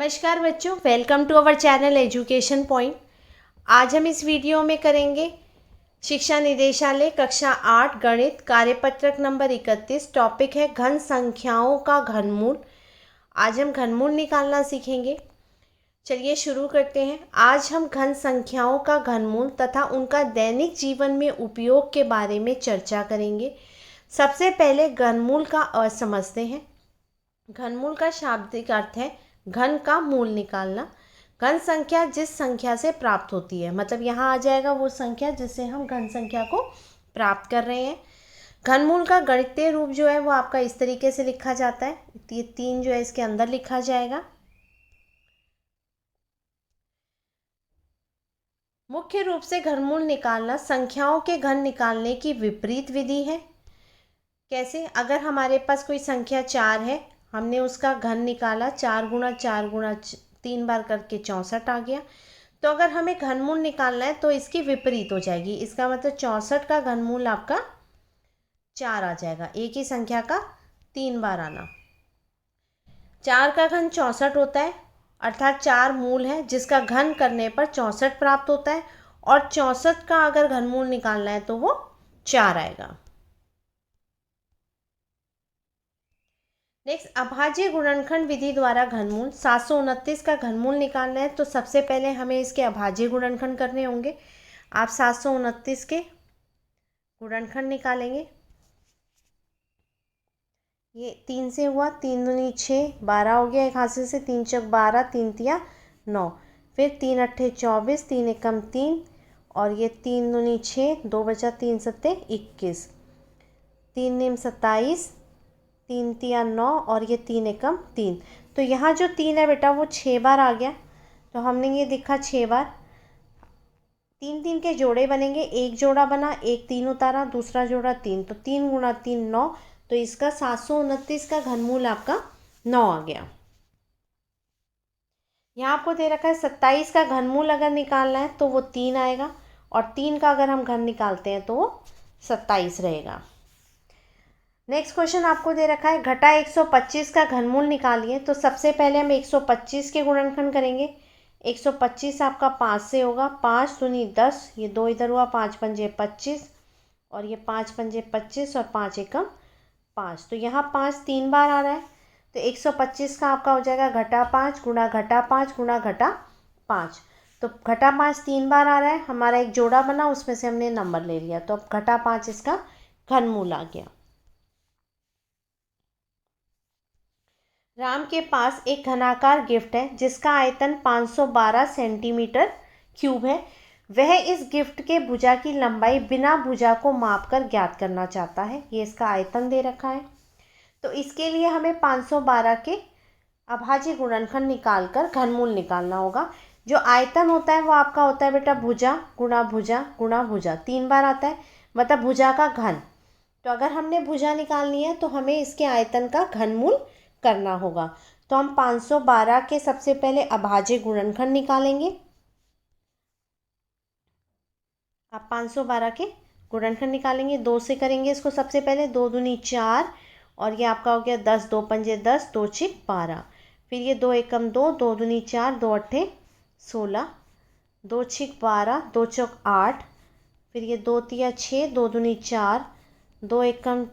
नमस्कार बच्चों, welcome to our channel education point. आज हम इस वीडियो में करेंगे शिक्षा निदेशालय कक्षा 8 गणित कार्यपत्रक नंबर 31। टॉपिक है घन संख्याओं का घनमूल। आज हम घनमूल निकालना सीखेंगे। चलिए शुरू करते हैं। आज हम घन संख्याओं का घनमूल तथा उनका दैनिक जीवन में उपयोग के बारे में चर्चा करेंगे। सबसे पहले घनमूल का अर्थ समझते हैं। घनमूल का शाब्दिक अर्थ है घन का मूल निकालना। घन संख्या जिस संख्या से प्राप्त होती है, मतलब यहाँ आ जाएगा वो संख्या जिससे हम घन संख्या को प्राप्त कर रहे हैं। घनमूल का गणितीय रूप जो है वो आपका इस तरीके से लिखा जाता है। ये 3 जो है इसके अंदर लिखा जाएगा। मुख्य रूप से घनमूल निकालना संख्याओं के घन निकालने की विपरीत विधि है। कैसे? अगर हमारे पास कोई संख्या 4 है, हमने उसका घन निकाला, 4 गुणा 4 गुणा 3 बार करके 64 आ गया। तो अगर हमें घनमूल निकालना है तो इसकी विपरीत हो जाएगी। इसका मतलब 64 का घनमूल आपका 4 आ जाएगा। एक ही संख्या का 3 बार आना। 4 का घन 64 होता है, अर्थात 4 मूल है जिसका घन करने पर 64 प्राप्त होता है। और 64 का अगर घनमूल निकालना है तो वो 4 आएगा। नेक्स्ट, अभाज्य गुणनखंड विधि द्वारा घनमूल। 729 का घनमूल निकालना है तो सबसे पहले हमें इसके अभाज्य गुणनखंड करने होंगे। आप 729 के गुणनखंड निकालेंगे। ये 3 से हुआ, 3 दूनी 6, 12 हो गया। एक हाथ से 3 चौक 12, 3 तिया 9, फिर 3 अट्ठे 24, 3 एकम 3, और ये 3 दूनी 6, 2 बचा, 3 सत्ते 21, 3 नीम 27, 3 तिया 9, और ये 3 एकम 3। तो यहाँ जो 3 है बेटा वो 6 बार आ गया। तो हमने ये लिखा 6 बार। 3 3 के जोड़े बनेंगे। एक जोड़ा बना, एक 3 उतारा, दूसरा जोड़ा 3, तो 3 गुणा 3 9। तो इसका 729 का घनमूल आपका 9 आ गया। यहाँ आपको दे रखा है 27 का घनमूल अगर निकालना है तो वो 3 आएगा, और 3 का अगर हम घन निकालते हैं तो वो 27 रहेगा। नेक्स्ट क्वेश्चन आपको दे रखा है घटा 125 का घनमूल निकालिए। तो सबसे पहले हम 125 के गुणनखंड करेंगे। 125 आपका 5 से होगा। 5 दूनी 10, ये 2 इधर हुआ, 5 पंजे 25, और ये 5 पंजे 25, और 5 एकम 5। तो यहाँ 5 3 बार आ रहा है। तो 125 का आपका हो जाएगा घटा 5 गुणा घटा 5 गुणा घटा 5। तो घटा 5 3 बार आ रहा है। हमारा एक जोड़ा बना, उसमें से हमने नंबर ले लिया, तो अब घटा 5 इसका घनमूल आ गया। राम के पास एक घनाकार गिफ्ट है जिसका आयतन 512 सेंटीमीटर क्यूब है। वह इस गिफ्ट के भुजा की लंबाई बिना भुजा को मापकर ज्ञात करना चाहता है। ये इसका आयतन दे रखा है। तो इसके लिए हमें 512 के अभाज्य गुणनखंड निकालकर घनमूल निकालना होगा। जो आयतन होता है वो आपका होता है बेटा भुजा गुणा भुजा गुणा भुजा, 3 बार आता है, मतलब भुजा का घन। तो अगर हमने भुजा निकालनी है तो हमें इसके आयतन का घनमूल करना होगा। तो हम 512 के सबसे पहले अभाज्य गुणनखंड निकालेंगे। आप 512 के गुणनखंड निकालेंगे। 2 से करेंगे इसको सबसे पहले। 2 दूनी 4, और ये आपका हो गया 10, 2 पंजे 10, 2 छिक 12, फिर ये 2 एकम 2, 2 दूनी 4, 2 अट्ठे 16, 2 छिक 12, 2 चौक 8, फिर ये 2 तिया 6, 2 दूनी 4, 2 एकम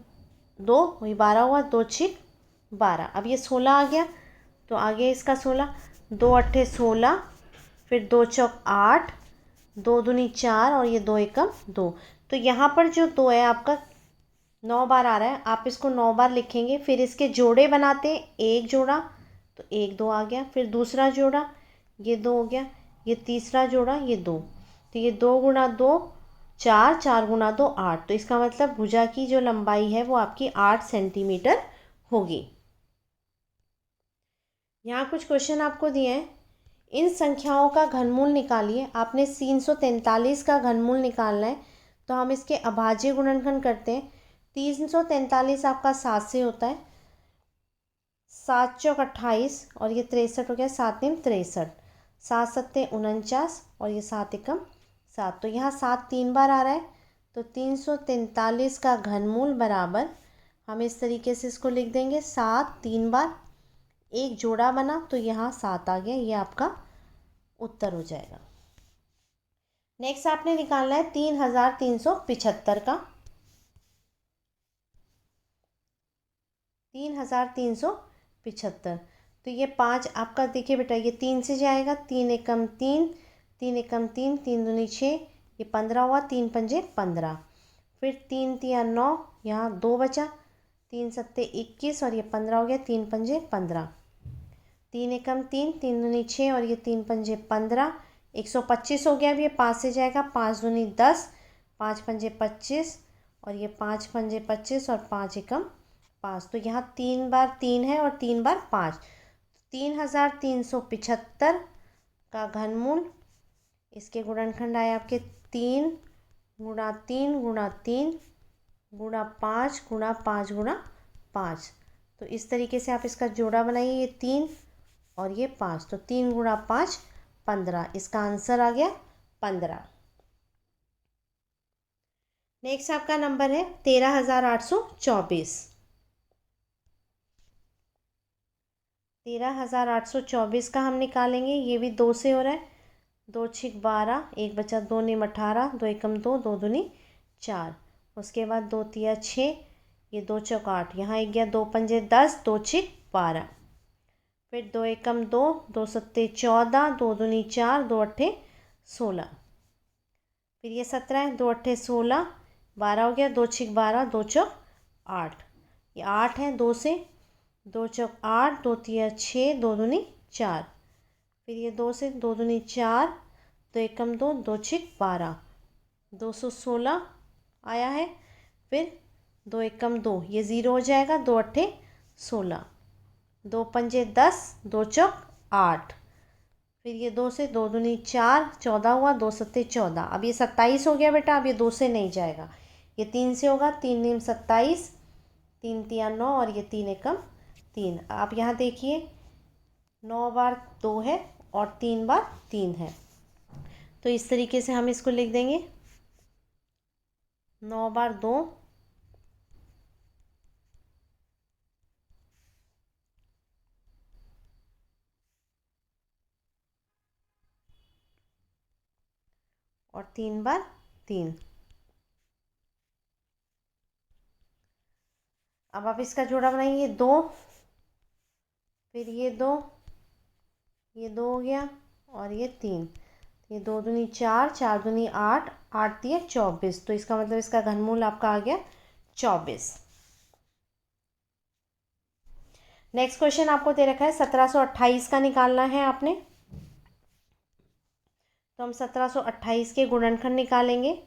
2, वही 12 हुआ, 2 छिक 12। अब ये 16 आ गया, तो आ गया इसका 16। 2 अट्ठे 16, फिर 2 चौक 8, 2 दूनी 4, और ये 2 एकम 2। तो यहाँ पर जो 2 है आपका 9 बार आ रहा है। आप इसको 9 बार लिखेंगे। फिर इसके जोड़े बनाते हैं। एक जोड़ा तो 1 2 आ गया, फिर दूसरा जोड़ा ये 2 हो गया, ये तीसरा जोड़ा ये 2, तो ये 2 गुणा 2 4, 4 गुणा 2 8। तो इसका मतलब भुजा की जो लंबाई है वो आपकी 8 सेंटीमीटर होगी। यहाँ कुछ क्वेश्चन आपको दिए हैं। इन संख्याओं का घनमूल निकालिए। आपने 343 का घनमूल निकालना है, तो हम इसके अभाज्य गुणनखंड करते हैं। 343 आपका 7 से होता है। 7 चौक 28, और ये 63 हो गया, 7 नीम 63, 7 सत्ते 49, और ये 7 एकम 7। तो यहाँ 7 3 बार आ रहा है। तो 343 का घनमूल बराबर, हम इस तरीके से इसको लिख देंगे, 7 3 बार एक जोड़ा बना तो यहाँ 7 आ गया, ये आपका उत्तर हो जाएगा। नेक्स्ट आपने निकालना है 3375 का। 3375, तो ये 5 आपका, देखिए बेटा ये 3 से जाएगा, 3 एकम 3, 3 एकम 3, 3 दूनी 6, ये 15 हुआ, 3 पंजे 15, फिर 3 तिया 9, यहाँ 2 बचा, 3 सत्ते 21 और ये 15 हो गया, 3 पंजे 15, 3 एकम 3, 3 दूनी 6 और ये 3 पंजे 15, 125 हो गया। अब ये 5 से जाएगा, 5 दूनी 10, 5 पंजे 25 और ये 5 पंजे 25 और 5 एकम 5, तो यहाँ 3 बार 3 है और 3 बार 5, 3375 का घनमूल, इसके गुणनखंड आए आपके 3 गुणा 3 गुणा 3 गुणा 5 गुणा 5 गुणा 5। तो इस तरीके से आप इसका जोड़ा बनाइए, ये 3 और ये 5, तो 3 गुणा 5 15, इसका आंसर आ गया 15। नेक्स्ट आपका नंबर है 13824। 13824 का हम निकालेंगे, ये भी 2 से हो रहा है, 2 छिक 12, 1 बचा, 2 निम 18, 2 एकम 2, 2 दूनी 4, उसके बाद 2 तिया 6, ये 2 चौक 8, यहाँ एक गया, 2 पंजे 10, 2 छिक 12, फिर 2 एकम 2, 2 सत्ते 14, 2 दूनी 4, 2 अट्ठे 16, फिर ये 17 है, 2 अट्ठे 16, 12 हो गया, 2 छिक 12, 2 चौक 8, ये 8 है 2 से, 2 चौक 8, 2 तिया 6, 2 दूनी 4, फिर ये 2 से, 2 दूनी 4, 2 एकम 2, 2 छिक 12, 216 आया है, फिर 2 एकम 2, ये 0 हो जाएगा, 2 अट्ठे 16, 2 पंजे 10, 2 चौक 8, फिर ये 2 से, 2 दूनी 4, 14 हुआ, 2 सत्ते 14, अब ये 27 हो गया बेटा, अब ये 2 से नहीं जाएगा, ये 3 से होगा, 3 नीम 27, 3 तिया 9 और ये 3 एकम 3। आप यहाँ देखिए 9 बार 2 है और 3 बार 3 है, तो इस तरीके से हम इसको लिख देंगे, 9 बार 2 और 3 बार 3। अब आप इसका जोड़ा बनाइए, 2, फिर ये 2, ये 2 हो गया और ये 3, ये 2 दूनी 4, 4 दूनी 8, 8 दिए 24, तो इसका मतलब इसका घनमूल आपका आ गया 24। नेक्स्ट क्वेश्चन आपको दे रखा है 1728 का निकालना है आपने, तो हम 1728 के गुणनखंड निकालेंगे,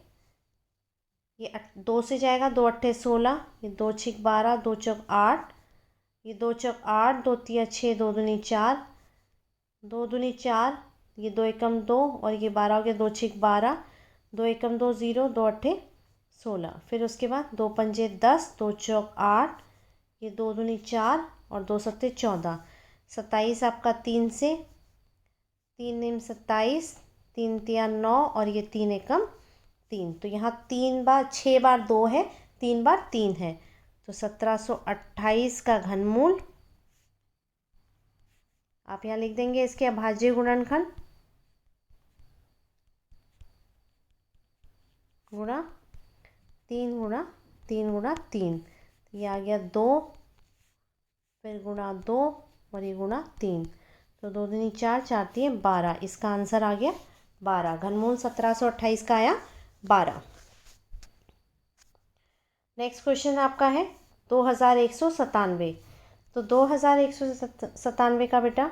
ये 2 से जाएगा, 2 अट्ठे 16, ये 2 छिक 12, 2 चौक 8, ये 2 चौक 8, 2 तिया 6, 2 दूनी 4, 2 दूनी 4, ये 2 एकम 2 और ये 12 हो गया, 2 छिक 12, 2 एकम 2 0, 2 अट्ठे 16, फिर उसके बाद 2 पंजे 10, 2 चौक 8, ये 2 दूनी 4 और 2 सत्ते 14, 27 आपका 3 से, 3 निम 27, 3 तिया 9 और ये 3 एकम 3, तो यहाँ 3 बार 6 बार 2 है, 3 बार 3 है, तो 1728 का घनमूल आप यहाँ लिख देंगे, इसके अभाज्य गुणनखंड गुणा 3 गुणा 3 गुणा 3, ये आ गया 2, फिर गुणा 2 और ये गुणा 3, तो 2 दूनी 4, 4 तिये 12, इसका आंसर आ गया 12, घनमूल 1728 का आया 12। नेक्स्ट क्वेश्चन आपका है 2197, तो 2197 का बेटा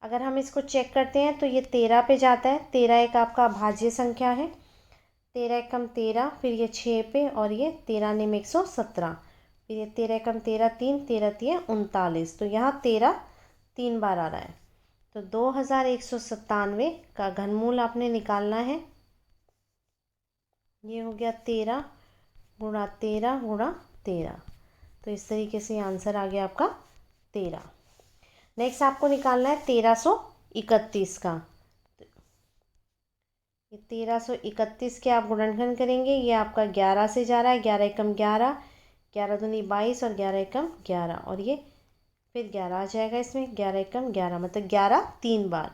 अगर हम इसको चेक करते हैं तो ये 13 पे जाता है, 13 एक आपका भाज्य संख्या है, 13 एकम 13, फिर ये 6 पे और ये 13 निम 117, फिर ये 13 एकम 13 3, 13 तिये 39, तो यहाँ 13 3 बार आ रहा है, तो 2197 का घनमूल आपने निकालना है, ये हो गया 13 गुणा 13 गुणा 13, तो इस तरीके से आंसर आ गया आपका 13। नेक्स्ट आपको निकालना है 1331 का, ये 1331 के आप गुणनखंड करेंगे, ये आपका 11 से जा रहा है, 11 एकम 11, 11 दूनी 22 और 11 एकम 11 और ये फिर 11 आ जाएगा इसमें, 11 एकम 11 मतलब 11 3 बार।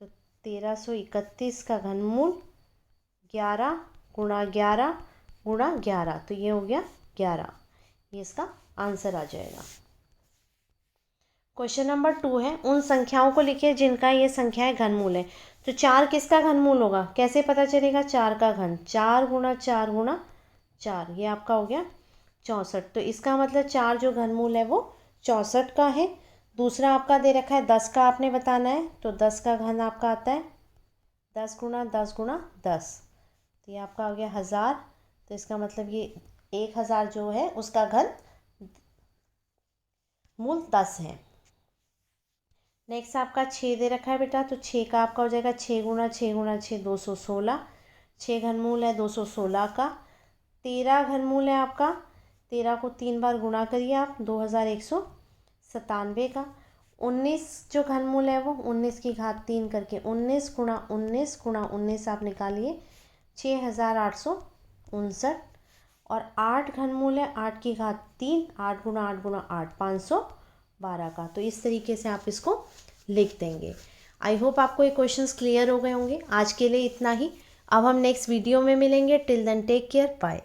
तो 1331 का घनमूल 11 गुणा 11 गुणा 11, तो ये हो गया 11। ये इसका आंसर आ जाएगा। क्वेश्चन नंबर 2 है, उन संख्याओं को लिखिए जिनका ये संख्याएं घनमूल है। तो 4 किसका घनमूल होगा, कैसे पता चलेगा? 4 का घन, 4 गुणा 4 गुणा 4, ये आपका हो गया 64। तो इसका मतलब 4 जो घनमूल है वो 64 का है। दूसरा आपका दे रखा है 10 का, आपने बताना है। तो 10 का घन आपका आता है 10 गुणा 10 गुणा 10, तो ये आपका हो गया 1000। तो इसका मतलब ये 1000 जो है उसका घन मूल 10 है। नेक्स्ट आपका 6 दे रखा है बेटा, तो 6 का आपका हो जाएगा 6 गुणा 6 गुणा 6 216। 6 घनमूल है 216 का। 13 घनमूल है आपका, 13 को 3 बार गुणा करिए आप, 2197 का। 19 जो घनमूल है वो 19 की घात 3 करके 19 गुणा 19 गुणा 19 आप निकालिए 6859। और 8 घनमूल है, 8 की घात 3, 8 गुणा 8 गुणा 8 512 का। तो इस तरीके से आप इसको लिख देंगे। आई होप आपको ये क्वेश्चंस क्लियर हो गए होंगे। आज के लिए इतना ही, अब हम नेक्स्ट वीडियो में मिलेंगे। Till then take care, bye.